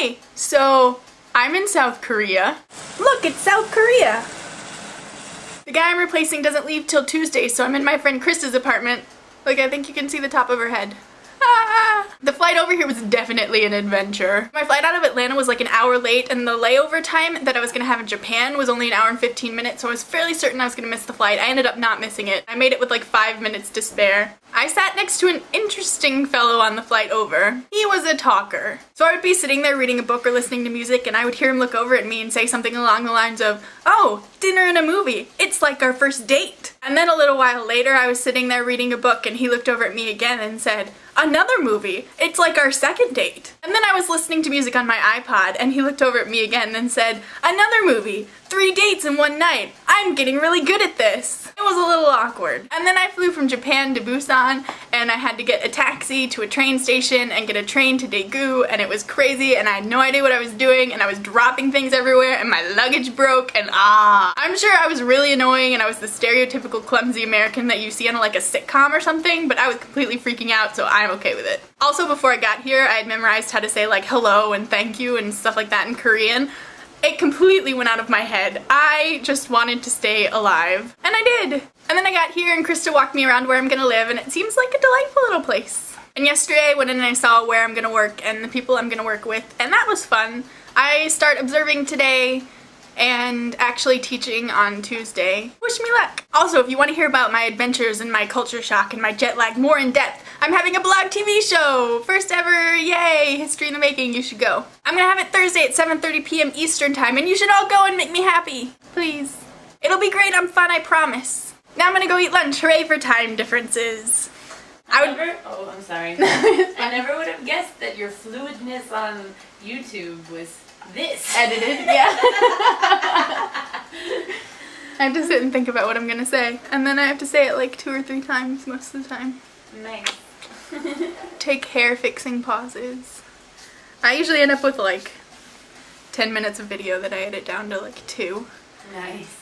Okay, so I'm in South Korea. Look, it's South Korea! The guy I'm replacing doesn't leave till Tuesday, so I'm in my friend Krista's apartment. Like, I think you can see the top of her head. Ah! The flight over here was definitely an adventure. My flight out of Atlanta was like an hour late, and the layover time that I was gonna have in Japan was only an hour and 15 minutes, so I was fairly certain I was gonna miss the flight. I ended up not missing it. I made it with like 5 minutes to spare. I sat next to an interesting fellow on the flight over. He was a talker. So I would be sitting there reading a book or listening to music, and I would hear him look over at me and say something along the lines of, "Oh, dinner and a movie. It's like our first date." And then a little while later, I was sitting there reading a book, and he looked over at me again and said, "Another movie. It's like our second date." And then I was listening to music on my iPod, and he looked over at me again and said, "Another movie. 3 dates in one night. I'm getting really good at this." It was a little awkward. And then I flew from Japan to Busan, and I had to get a taxi to a train station and get a train to Daegu, and it was crazy, and I had no idea what I was doing, and I was dropping things everywhere, and my luggage broke, and I'm sure I was really annoying, and I was the stereotypical clumsy American that you see on like a sitcom or something, but I was completely freaking out, so I'm okay with it. Also, before I got here, I had memorized how to say like hello and thank you and stuff like that in Korean. It completely went out of my head. I just wanted to stay alive. And I did! And then I got here and Krista walked me around where I'm gonna live, and it seems like a delightful little place. And yesterday I went in and I saw where I'm gonna work and the people I'm gonna work with, and that was fun. I start observing today and actually teaching on Tuesday. Wish me luck! Also, if you want to hear about my adventures and my culture shock and my jet lag more in depth, I'm having a blog TV show! First ever, yay! History in the making, you should go. I'm gonna have it Thursday at 7:30 p.m. Eastern time, and you should all go and make me happy. Please. It'll be great, I'm fun, I promise. Now I'm gonna go eat lunch, hooray for time differences. Oh, I'm sorry. I never would have guessed that your fluidness on YouTube was this. Edited, yeah. I have to sit and think about what I'm gonna say, and then I have to say it like 2 or 3 times most of the time. Nice. Take hair fixing pauses. I usually end up with like 10 minutes of video that I edit down to like 2. Nice.